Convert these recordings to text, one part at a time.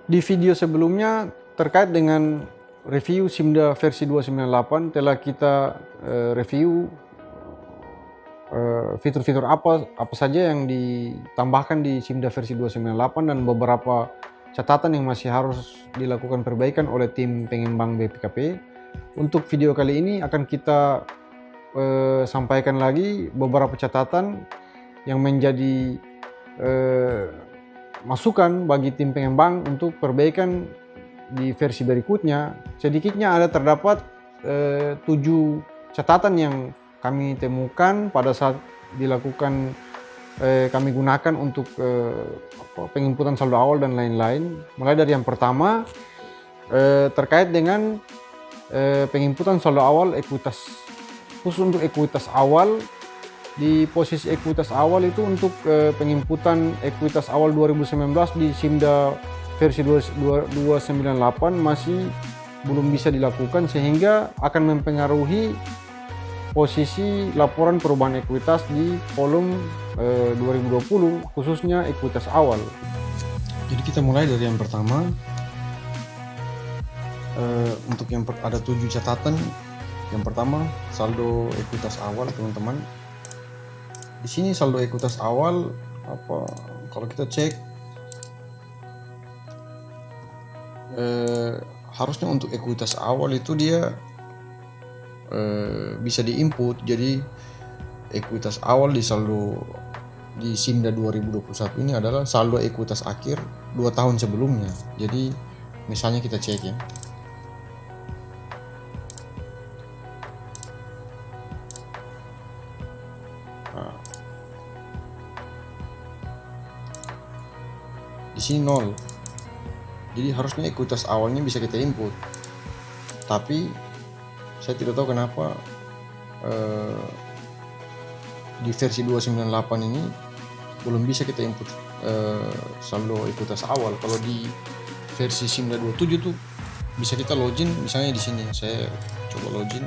Di video sebelumnya terkait dengan review Simda versi 298 telah kita review fitur-fitur apa saja yang ditambahkan di Simda versi 298 dan beberapa catatan yang masih harus dilakukan perbaikan oleh tim pengembang BPKP. Untuk video kali ini akan kita sampaikan lagi beberapa catatan yang menjadi masukan bagi tim pengembang untuk perbaikan di versi berikutnya. Sedikitnya terdapat 7 catatan yang kami temukan pada saat dilakukan kami gunakan untuk penginputan saldo awal dan lain-lain. Mulai dari yang pertama terkait dengan penginputan saldo awal ekuitas. Khusus untuk ekuitas awal, di posisi ekuitas awal itu untuk penginputan ekuitas awal 2019 di Simda versi 298 masih belum bisa dilakukan, sehingga akan mempengaruhi posisi laporan perubahan ekuitas di kolom 2020 khususnya ekuitas awal. Jadi kita mulai dari yang pertama. Untuk yang ada 7 catatan. Yang pertama, saldo ekuitas awal, teman-teman. Di sini saldo ekuitas awal kalau kita cek harusnya untuk ekuitas awal itu dia bisa diinput. Jadi ekuitas awal di saldo di Simda 2021 ini adalah saldo ekuitas akhir 2 tahun sebelumnya. Jadi misalnya kita cek ya. Di sini 0. Jadi harusnya ekuitas awalnya bisa kita input. Tapi saya tidak tahu kenapa di versi 298 ini belum bisa kita input saldo ekuitas awal. Kalau di versi Simda 27 tuh bisa kita login, misalnya di sini. Saya coba login.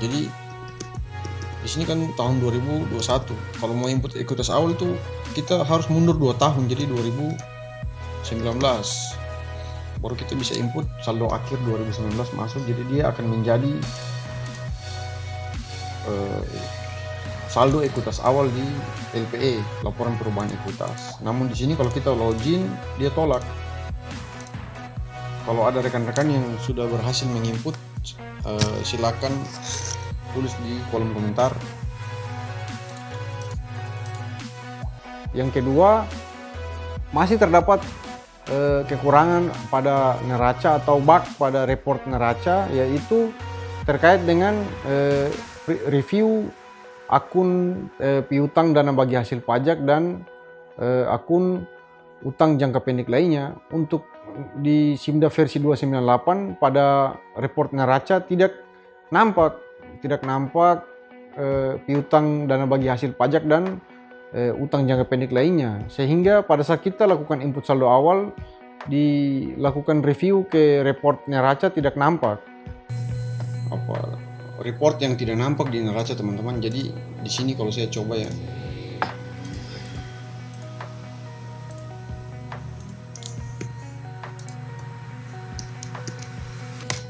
Jadi di sini kan tahun 2021. Kalau mau input ekuitas awal itu kita harus mundur 2 tahun, jadi 2019. Baru kita bisa input saldo akhir 2019 masuk, jadi dia akan menjadi saldo ekuitas awal di LPE, laporan perubahan ekuitas. Namun di sini kalau kita login dia tolak. Kalau ada rekan-rekan yang sudah berhasil menginput, silakan tulis di kolom komentar. Yang kedua, masih terdapat kekurangan pada neraca atau bug pada report neraca, yaitu terkait dengan review akun piutang dana bagi hasil pajak dan akun utang jangka pendek lainnya. Untuk di Simda versi 298 pada report neraca tidak nampak piutang dana bagi hasil pajak dan utang jangka pendek lainnya, sehingga pada saat kita lakukan input saldo awal dilakukan review ke report neraca tidak nampak report yang tidak nampak di neraca, teman-teman. Jadi di sini kalau saya coba ya,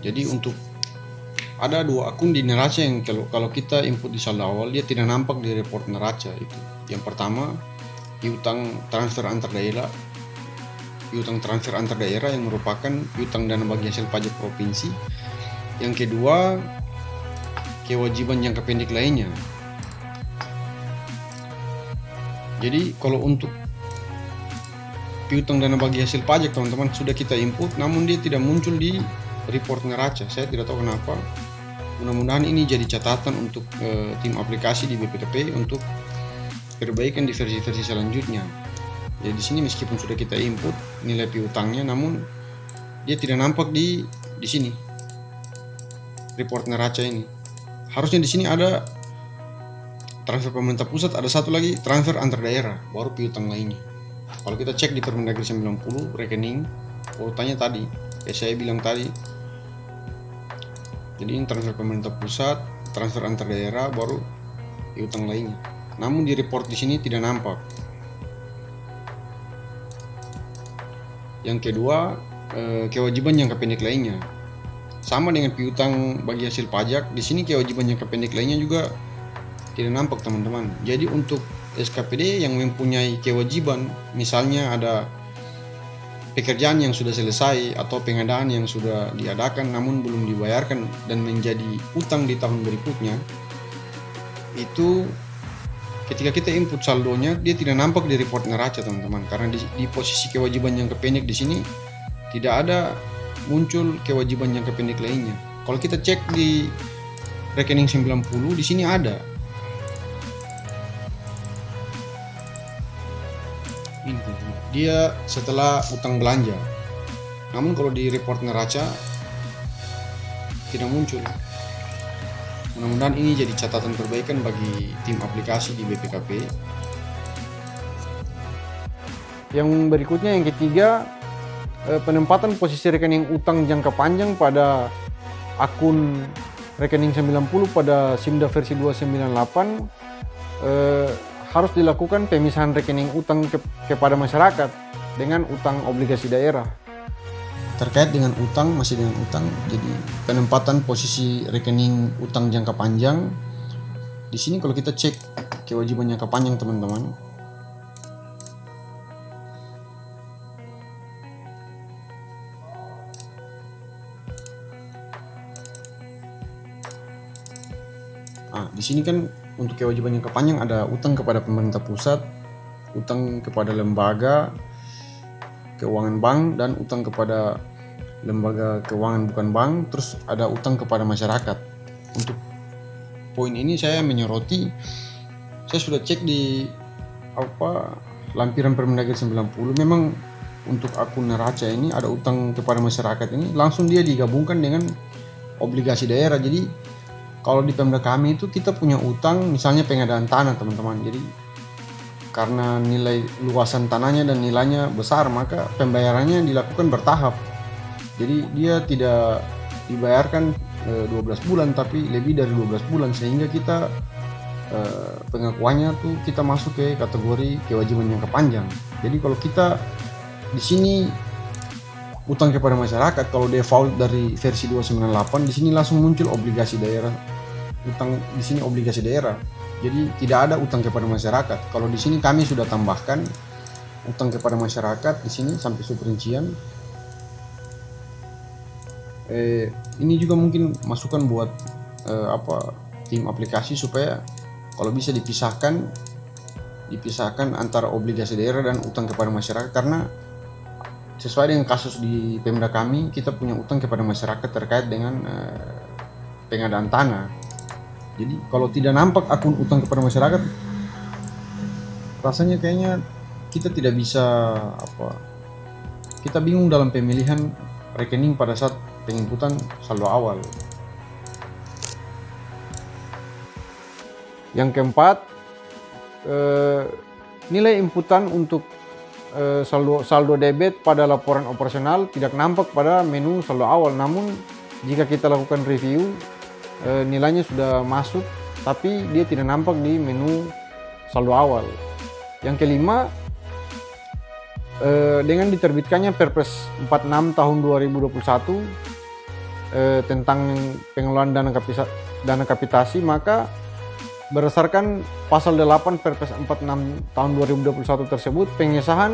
jadi untuk ada 2 akun di neraca yang kalau kita input di saldo awal dia tidak nampak di report neraca itu. Yang pertama, piutang transfer antar daerah. Piutang transfer antar daerah yang merupakan piutang dana bagi hasil pajak provinsi. Yang kedua, kewajiban jangka pendek lainnya. Jadi kalau untuk piutang dana bagi hasil pajak, teman-teman, sudah kita input namun dia tidak muncul di report neraca. Saya tidak tahu kenapa. Mudah-mudahan ini jadi catatan untuk tim aplikasi di BPKP untuk perbaikan di versi-versi selanjutnya. Jadi di sini meskipun sudah kita input nilai piutangnya, namun dia tidak nampak di sini report neraca ini. Harusnya di sini ada transfer pemerintah pusat, ada satu lagi transfer antar daerah, baru piutang lainnya. Kalau kita cek di Permendagri 90 rekening urutannya tadi, saya bilang tadi. Jadi ini transfer pemerintah pusat, transfer antar daerah, baru piutang lainnya. namun di report di sini tidak nampak. Yang kedua, kewajiban jangka pendek lainnya. Sama dengan piutang bagi hasil pajak, di sini kewajiban jangka pendek lainnya juga tidak nampak teman-teman. Jadi untuk SKPD yang mempunyai kewajiban, misalnya ada pekerjaan yang sudah selesai atau pengadaan yang sudah diadakan namun belum dibayarkan dan menjadi utang di tahun berikutnya, itu ketika kita input saldonya dia tidak nampak di report neraca teman-teman, karena di posisi kewajiban jangka pendek di sini tidak ada muncul kewajiban jangka pendek lainnya. Kalau kita cek di rekening 90 di sini ada. Ini dia setelah utang belanja. Namun kalau di report neraca tidak muncul. Mudah-mudahan ini jadi catatan perbaikan bagi tim aplikasi di BPKP. Yang berikutnya, yang ketiga, penempatan posisi rekening utang jangka panjang pada akun rekening 90 pada SIMDA versi 298 harus dilakukan pemisahan rekening utang kepada masyarakat dengan utang obligasi daerah. Terkait dengan utang, masih dengan utang, jadi penempatan posisi rekening utang jangka panjang. Di sini kalau kita cek kewajiban jangka panjang teman-teman, di sini kan untuk kewajiban jangka panjang ada utang kepada pemerintah pusat, utang kepada lembaga keuangan bank, dan utang kepada lembaga keuangan bukan bank, terus ada utang kepada masyarakat. Untuk poin ini saya menyoroti, saya sudah cek di lampiran Permendagri 90, memang untuk akun neraca ini ada utang kepada masyarakat ini langsung dia digabungkan dengan obligasi daerah. Jadi kalau di Pemda kami itu kita punya utang misalnya pengadaan tanah teman-teman, jadi karena nilai luasan tanahnya dan nilainya besar maka pembayarannya dilakukan bertahap. Jadi dia tidak dibayarkan 12 bulan tapi lebih dari 12 bulan, sehingga kita pengakuannya tuh kita masuk ke kategori kewajiban jangka panjang. Jadi kalau kita di sini utang kepada masyarakat, kalau default dari versi 298 di sini langsung muncul obligasi daerah. Utang di sini obligasi daerah. Jadi tidak ada utang kepada masyarakat. Kalau di sini kami sudah tambahkan utang kepada masyarakat di sini sampai suberincian. Ini juga mungkin masukan buat tim aplikasi supaya kalau bisa dipisahkan antara obligasi daerah dan utang kepada masyarakat, karena sesuai dengan kasus di Pemda kami, kita punya utang kepada masyarakat terkait dengan pengadaan tanah. Jadi kalau tidak nampak akun utang kepada masyarakat, rasanya kayaknya kita tidak bisa kita bingung dalam pemilihan rekening pada saat penginputan saldo awal. Yang keempat, nilai inputan untuk saldo debit pada laporan operasional tidak nampak pada menu saldo awal, namun jika kita lakukan review nilainya sudah masuk tapi dia tidak nampak di menu saldo awal. Yang kelima, dengan diterbitkannya Perpres 46 tahun 2021 tentang pengelolaan dana kapitasi, maka berdasarkan pasal 8 Perpres 46 tahun 2021 tersebut, pengesahan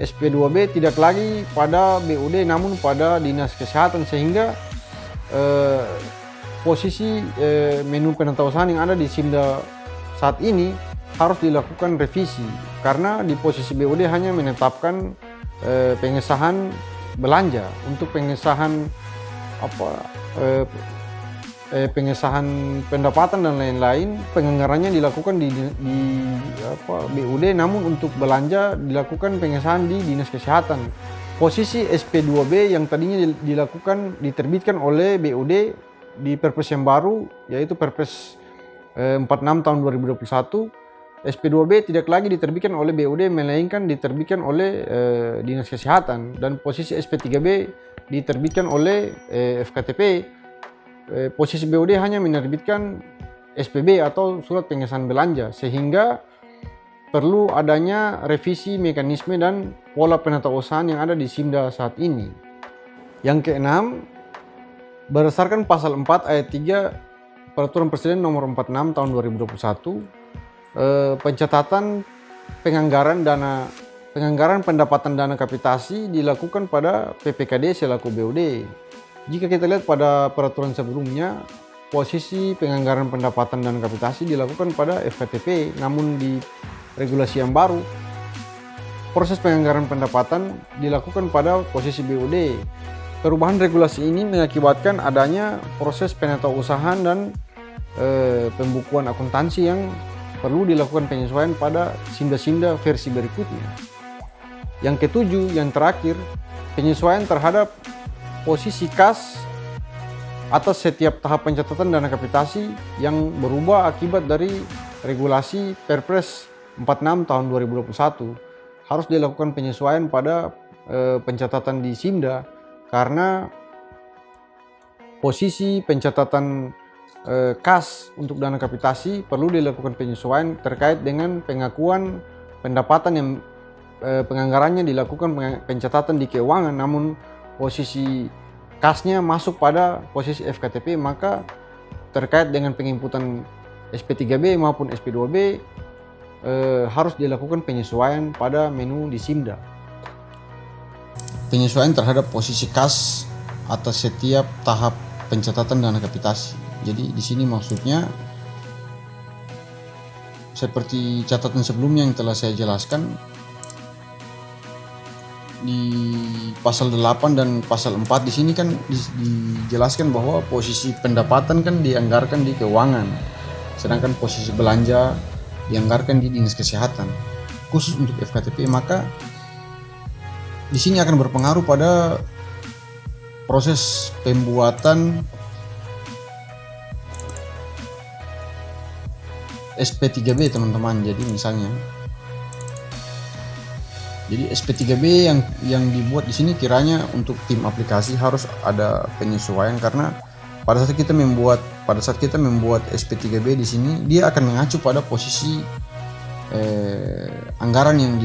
SP2B tidak lagi pada BUD namun pada Dinas Kesehatan, sehingga posisi menu penatausahaan yang ada di SIMDA saat ini harus dilakukan revisi, karena di posisi BUD hanya menetapkan pengesahan belanja. Untuk pengesahan pengesahan pendapatan dan lain-lain, penganggarannya dilakukan di BUD, namun untuk belanja dilakukan pengesahan di Dinas Kesehatan. Posisi SP2B yang tadinya diterbitkan oleh BUD di Perpres yang baru, yaitu Perpres 46 tahun 2021, SP2B tidak lagi diterbitkan oleh BUD melainkan diterbitkan oleh Dinas Kesehatan, dan posisi SP3B diterbitkan oleh FKTP. Posisi BUD hanya menerbitkan SPB atau surat pengesahan belanja, sehingga perlu adanya revisi mekanisme dan pola penatausahaan yang ada di Simda saat ini. Yang keenam, berdasarkan pasal 4 ayat 3 Peraturan Presiden nomor 46 tahun 2021, pencatatan penganggaran pendapatan dana kapitasi dilakukan pada PPKD selaku BUD. Jika kita lihat pada peraturan sebelumnya, posisi penganggaran pendapatan dana kapitasi dilakukan pada FKTP, namun di regulasi yang baru, proses penganggaran pendapatan dilakukan pada posisi BUD. Perubahan regulasi ini mengakibatkan adanya proses penatausahaan dan pembukuan akuntansi yang perlu dilakukan penyesuaian pada Simda-Simda versi berikutnya. Yang ketujuh, yang terakhir, penyesuaian terhadap posisi kas atas setiap tahap pencatatan dana kapitasi yang berubah akibat dari regulasi Perpres 46 tahun 2021. Harus dilakukan penyesuaian pada pencatatan di Simda karena posisi pencatatan kas untuk dana kapitasi perlu dilakukan penyesuaian terkait dengan pengakuan pendapatan yang penganggarannya dilakukan pencatatan di keuangan, namun posisi kasnya masuk pada posisi FKTP, maka terkait dengan penginputan SP3B maupun SP2B harus dilakukan penyesuaian pada menu di Simda. Penyesuaian terhadap posisi kas atas setiap tahap pencatatan dana kapitasi. Jadi di sini maksudnya seperti catatan sebelumnya yang telah saya jelaskan, di pasal 8 dan pasal 4 di sini kan dijelaskan bahwa posisi pendapatan kan dianggarkan di keuangan, sedangkan posisi belanja dianggarkan di Dinas Kesehatan. Khusus untuk FKTP, maka di sini akan berpengaruh pada proses pembuatan SP3B teman-teman. Jadi misalnya SP3B yang dibuat di sini kiranya untuk tim aplikasi harus ada penyesuaian, karena pada saat kita membuat SP3B di sini dia akan mengacu pada posisi anggaran yang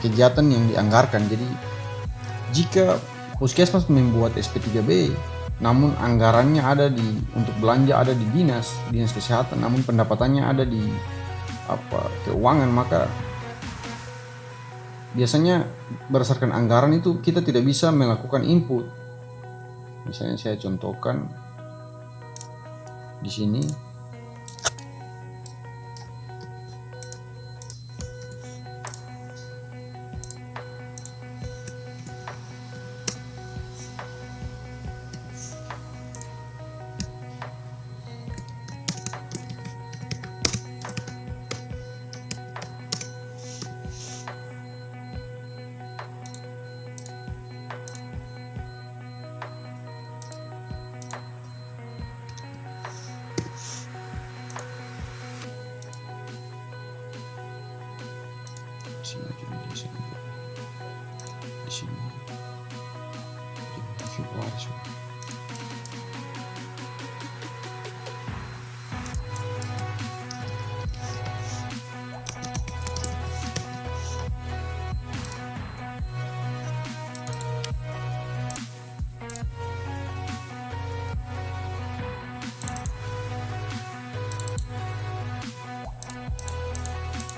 kegiatan yang dianggarkan. Jadi jika puskesmas membuat SP3B namun anggarannya ada untuk belanja ada di dinas kesehatan, namun pendapatannya ada di keuangan, maka biasanya berdasarkan anggaran itu kita tidak bisa melakukan input. Misalnya saya contohkan di sini.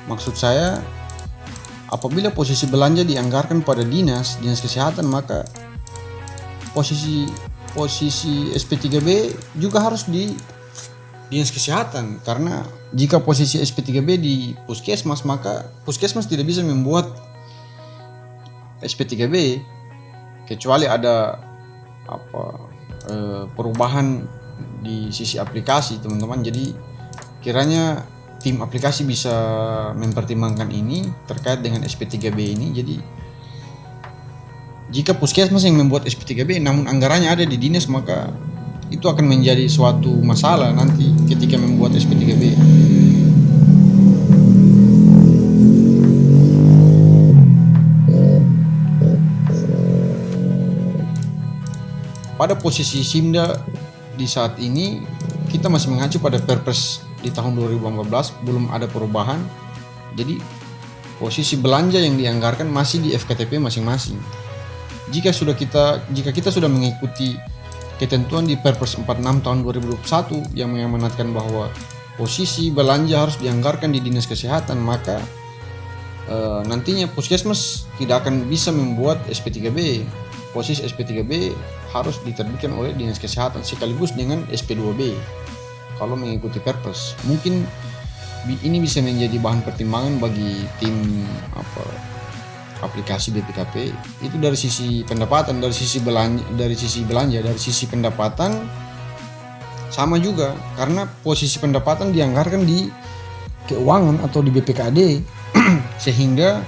Maksud saya, apabila posisi belanja dianggarkan pada dinas kesehatan, maka posisi SP3B juga harus di dinas kesehatan, karena jika posisi SP3B di puskesmas, maka puskesmas tidak bisa membuat SP3B kecuali ada perubahan di sisi aplikasi teman-teman. Jadi kiranya tim aplikasi bisa mempertimbangkan ini terkait dengan SP3B ini. Jadi jika puskesmas yang membuat SP3B namun anggarannya ada di dinas, maka itu akan menjadi suatu masalah nanti ketika membuat SP3B. Pada posisi Simda di saat ini kita masih mengacu pada Perpres di tahun 2014, belum ada perubahan. Jadi posisi belanja yang dianggarkan masih di FKTP masing-masing. Jika kita sudah mengikuti ketentuan di Perpres 46 tahun 2021 yang mengamanatkan bahwa posisi belanja harus dianggarkan di Dinas Kesehatan, maka nantinya puskesmas tidak akan bisa membuat SP3B. Posisi SP3B harus diterbitkan oleh Dinas Kesehatan sekaligus dengan SP2B kalau mengikuti Perpres. Mungkin ini bisa menjadi bahan pertimbangan bagi tim aplikasi BPKP. Itu dari sisi pendapatan, dari sisi belanja, dari sisi pendapatan sama juga, karena posisi pendapatan dianggarkan di keuangan atau di BPKD sehingga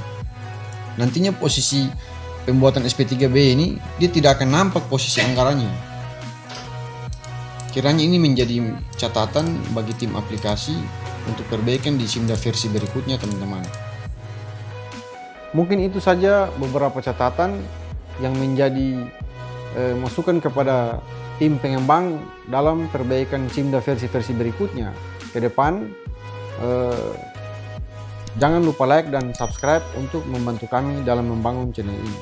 nantinya posisi pembuatan SP3B ini dia tidak akan nampak posisi anggarannya. Kiranya ini menjadi catatan bagi tim aplikasi untuk perbaikan di Simda versi berikutnya, teman-teman. Mungkin itu saja beberapa catatan yang menjadi masukan kepada tim pengembang dalam perbaikan Simda versi berikutnya. Ke depan jangan lupa like dan subscribe untuk membantu kami dalam membangun channel ini.